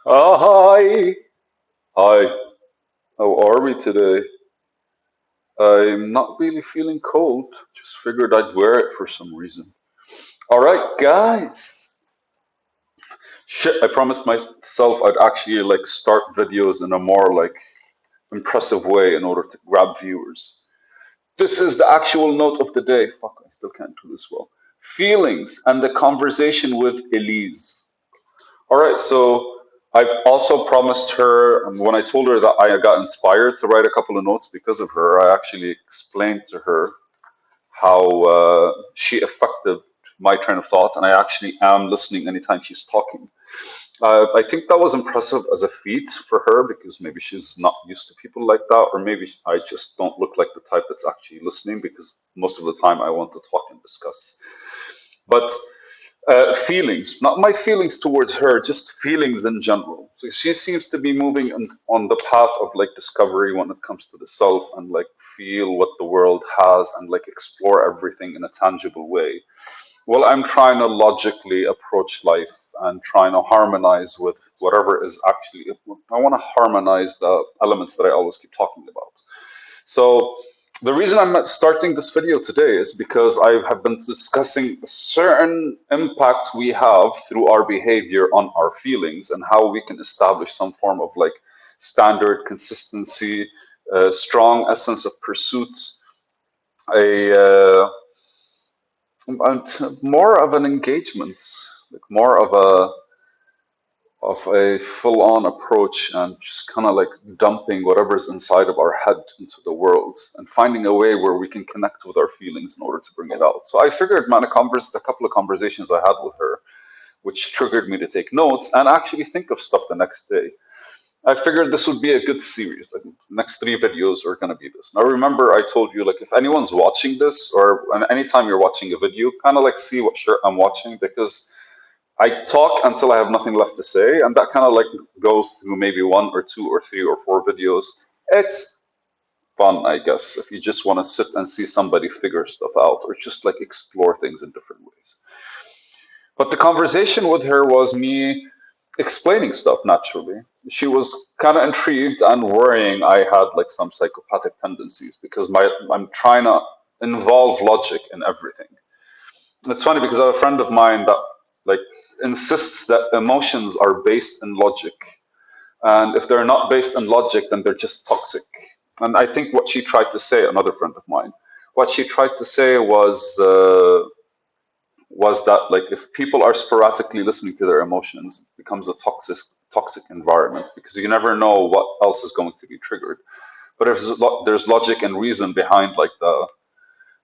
Hi. Hi. How are we today? I'm not really feeling cold. Just figured I'd wear it for some reason. All right, guys. Shit, I promised myself I'd actually start videos in a more impressive way in order to grab viewers. This is the actual note of the day. Fuck, I still can't do this well. Feelings and the conversation with Elise. All right, so I also promised her, and when I told her that I got inspired to write a couple of notes because of her, I actually explained to her how she affected my train of thought, and I actually am listening anytime she's talking. I think that was impressive as a feat for her because maybe she's not used to people like that, or maybe I just don't look like the type that's actually listening because most of the time I want to talk and discuss. But feelings, not my feelings towards her, just feelings in general. So she seems to be moving on the path of discovery when it comes to the self and feel what the world has and explore everything in a tangible way. Well, I'm trying to logically approach life and trying to harmonize with whatever is actually, I want to harmonize the elements that I always keep talking about. So the reason I'm starting this video today is because I have been discussing a certain impact we have through our behavior on our feelings and how we can establish some form of standard consistency, strong essence of pursuit, a more of an engagement, more of a full-on approach and just kind of dumping whatever's inside of our head into the world and finding a way where we can connect with our feelings in order to bring it out. So I figured, man, a couple of conversations I had with her, which triggered me to take notes and actually think of stuff the next day. I figured this would be a good series. Like next three videos are gonna be this. Now remember, I told you if anyone's watching this or anytime you're watching a video, kind of see what shirt I'm watching because I talk until I have nothing left to say, and that kind of goes through maybe one or two or three or four videos. It's fun, I guess, if you just want to sit and see somebody figure stuff out or just explore things in different ways. But the conversation with her was me explaining stuff naturally. She was kind of intrigued and worrying I had some psychopathic tendencies because I'm trying to involve logic in everything. It's funny because I have a friend of mine that like insists that emotions are based in logic, and if they're not based in logic, then they're just toxic. And I think what she tried to say, another friend of mine, what she tried to say was that if people are sporadically listening to their emotions, it becomes a toxic environment because you never know what else is going to be triggered. But if there's logic and reason behind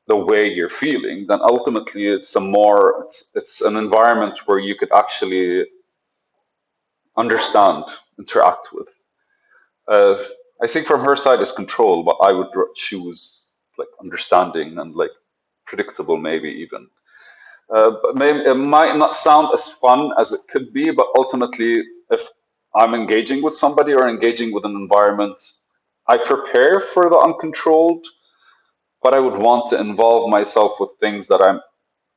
the way you're feeling, then ultimately it's an environment where you could actually understand, interact with. Uh, I think from her side is control, but I would choose understanding and predictable, maybe even. But maybe it might not sound as fun as it could be, but ultimately, if I'm engaging with somebody or engaging with an environment, I prepare for the uncontrolled, but I would want to involve myself with things that I'm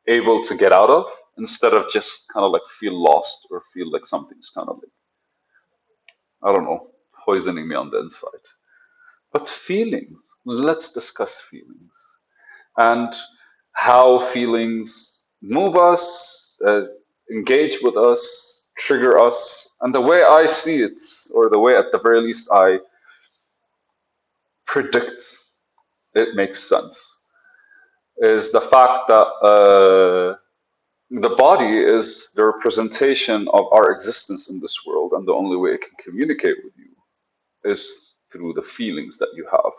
able to get out of instead of just kind of feel lost or feel like something's kind of I don't know, poisoning me on the inside. But feelings, let's discuss feelings and how feelings move us, engage with us, trigger us. And the way I see it, or the way at the very least I predict it makes sense, is the fact that the body is the representation of our existence in this world, and the only way it can communicate with you is through the feelings that you have.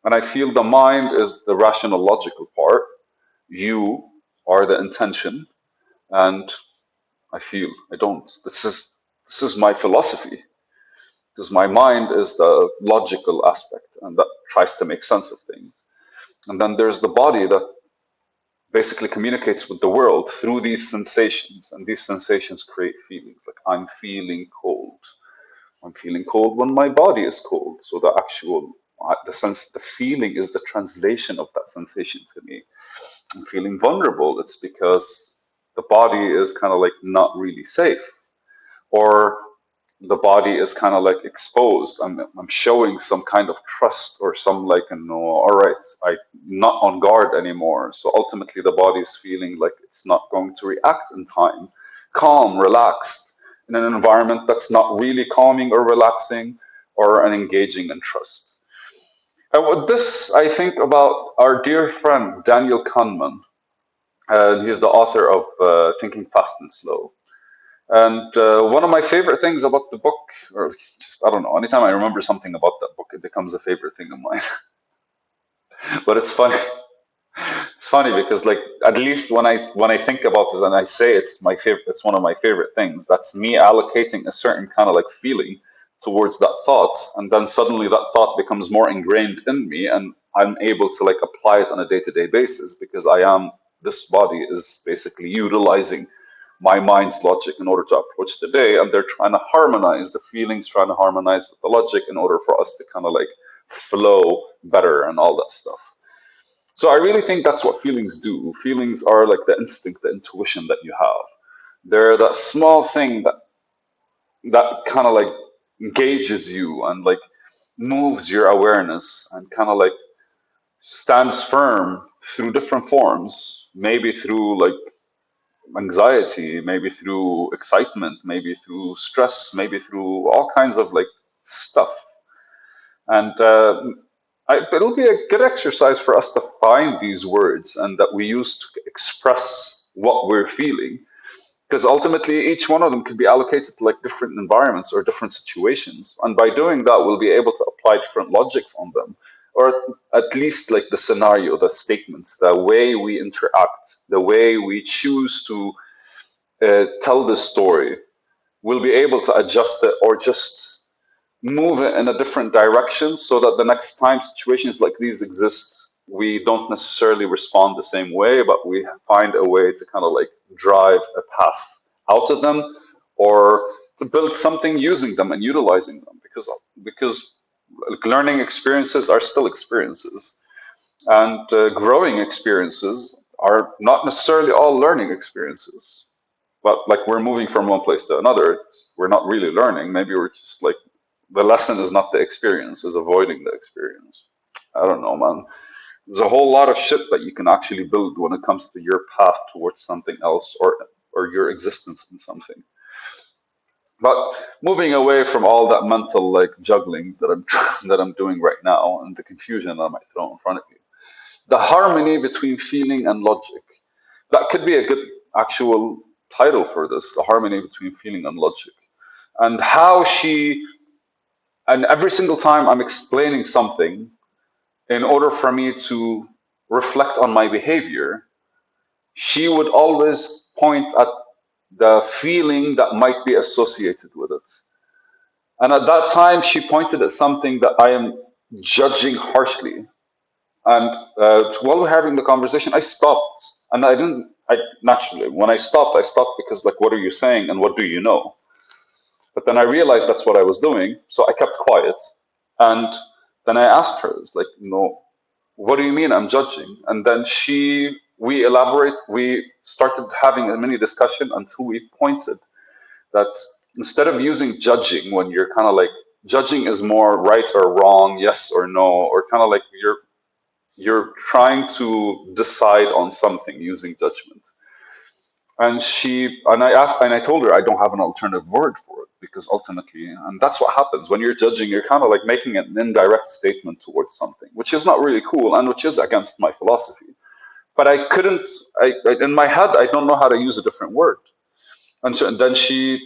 And I feel the mind is the rational, logical part. You are the intention, and I feel I don't. This is my philosophy because my mind is the logical aspect, and that tries to make sense of things. And then there's the body that basically communicates with the world through these sensations, and these sensations create feelings. Like I'm feeling cold. I'm feeling cold when my body is cold. So the actual the feeling is the translation of that sensation to me. I'm feeling vulnerable. It's because the body is kind of not really safe. Or the body is kind of like exposed. I'm showing some kind of trust or some like, all right, I'm not on guard anymore. So ultimately, the body is feeling like it's not going to react in time, calm, relaxed, in an environment that's not really calming or relaxing or an engaging in trust. And with this, I think about our dear friend Daniel Kahneman, and he's the author of Thinking Fast and Slow. And one of my favorite things about the book, or just I don't know, anytime I remember something about that book, it becomes a favorite thing of mine. But it's funny. It's funny because, like, at least when I think about it and I say it's my favorite, it's one of my favorite things. That's me allocating a certain kind of like feeling towards that thought, and then suddenly that thought becomes more ingrained in me, and I'm able to like apply it on a day-to-day basis because I am this body is basically utilizing my mind's logic in order to approach the day, and they're trying to harmonize the feelings, trying to harmonize with the logic in order for us to kind of like flow better and all that stuff. So I really think that's what feelings do. Feelings are like the instinct, the intuition that you have. They're that small thing that kind of like engages you and like moves your awareness and kind of like stands firm through different forms, maybe through like anxiety, maybe through excitement, maybe through stress, maybe through all kinds of like stuff. And it'll be a good exercise for us to find these words and that we use to express what we're feeling. Because ultimately, each one of them can be allocated to like different environments or different situations. And by doing that, we'll be able to apply different logics on them, or at least like the scenario, the statements, the way we interact, the way we choose to tell the story. We'll be able to adjust it or just move it in a different direction so that the next time situations like these exist, we don't necessarily respond the same way, but we find a way to kind of like drive a path out of them or to build something using them and utilizing them because learning experiences are still experiences and growing experiences are not necessarily all learning experiences, but like we're moving from one place to another. We're not really learning. Maybe we're just like the lesson is not the experience, is avoiding the experience. I don't know, man. There's a whole lot of shit that you can actually build when it comes to your path towards something else or your existence in something. But moving away from all that mental like juggling that I'm that I'm doing right now and the confusion that I might throw in front of you, the harmony between feeling and logic. That could be a good actual title for this, the harmony between feeling and logic. And how she, and every single time I'm explaining something, in order for me to reflect on my behavior, she would always point at the feeling that might be associated with it. And at that time, she pointed at something that I am judging harshly. And while we're having the conversation, I stopped, and I didn't. I naturally, when I stopped because like, what are you saying, and what do you know? But then I realized that's what I was doing, so I kept quiet. And then I asked her, "It's like, what do you mean I'm judging?" And then we started having a mini discussion until we pointed that instead of using judging when you're kind of like judging is more right or wrong, yes or no, or kind of like you're trying to decide on something using judgment. And I told her I don't have an alternative word for it because ultimately, and that's what happens when you're judging, you're kind of like making an indirect statement towards something, which is not really cool and which is against my philosophy. But I couldn't, in my head, I don't know how to use a different word. And then she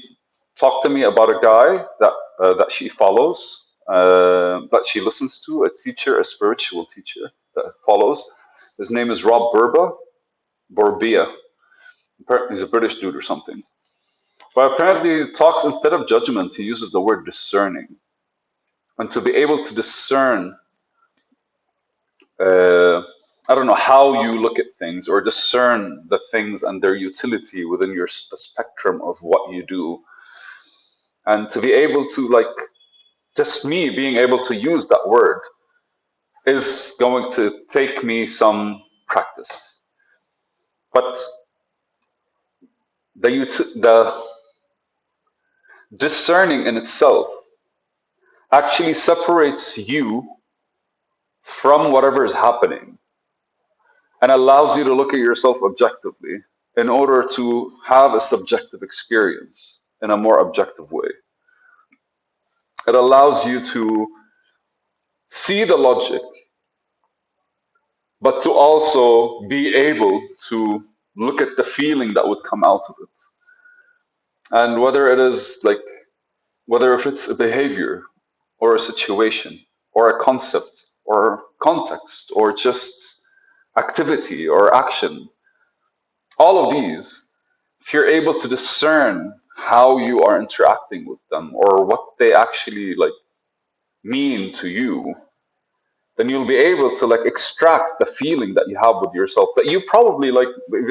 talked to me about a guy that she follows, that she listens to, a teacher, a spiritual teacher that follows. His name is Rob Borbia. He's a British dude or something. But apparently, he talks instead of judgment, he uses the word discerning. And to be able to discern, uh, I don't know, how you look at things or discern the things and their utility within the spectrum of what you do. And to be able to, like, just me being able to use that word is going to take me some practice. But the Discerning in itself actually separates you from whatever is happening and allows you to look at yourself objectively in order to have a subjective experience in a more objective way. It allows you to see the logic, but to also be able to look at the feeling that would come out of it. And whether it is like, whether if it's a behavior or a situation or a concept or context or just activity or action, all of these, if you're able to discern how you are interacting with them or what they actually like mean to you, then you'll be able to like extract the feeling that you have with yourself that you probably like.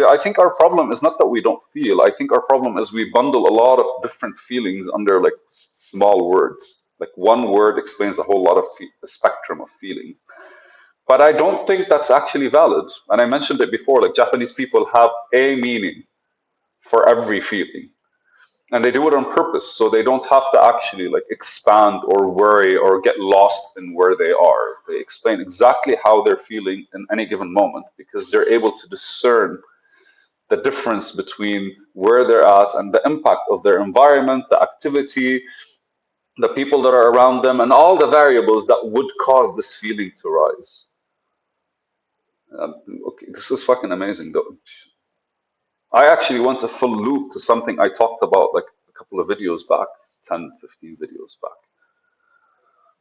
I think our problem is not that we don't feel. I think our problem is we bundle a lot of different feelings under like small words. Like one word explains a whole lot of a spectrum of feelings. But I don't think that's actually valid. And I mentioned it before, like Japanese people have a meaning for every feeling. And they do it on purpose, so they don't have to actually like expand or worry or get lost in where they are. They explain exactly how they're feeling in any given moment because they're able to discern the difference between where they're at and the impact of their environment, the activity, the people that are around them, and all the variables that would cause this feeling to rise. Okay, this is fucking amazing though. I actually went a full loop to something I talked about like a couple of videos back, 10, 15 videos back.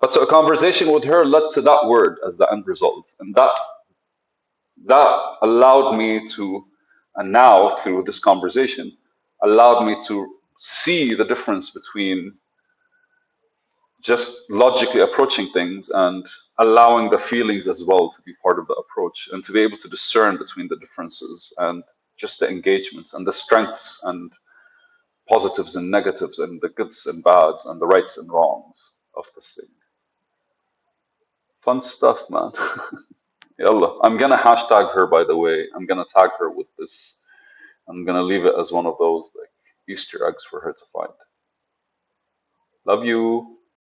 But so a conversation with her led to that word as the end result. And that allowed me to, and now through this conversation, allowed me to see the difference between just logically approaching things and allowing the feelings as well to be part of the approach and to be able to discern between the differences and just the engagements and the strengths and positives and negatives and the goods and bads and the rights and wrongs of this thing. Fun stuff, man. Yalla. I'm gonna hashtag her, by the way. I'm gonna tag her with this. I'm gonna leave it as one of those like Easter eggs for her to find. Love you.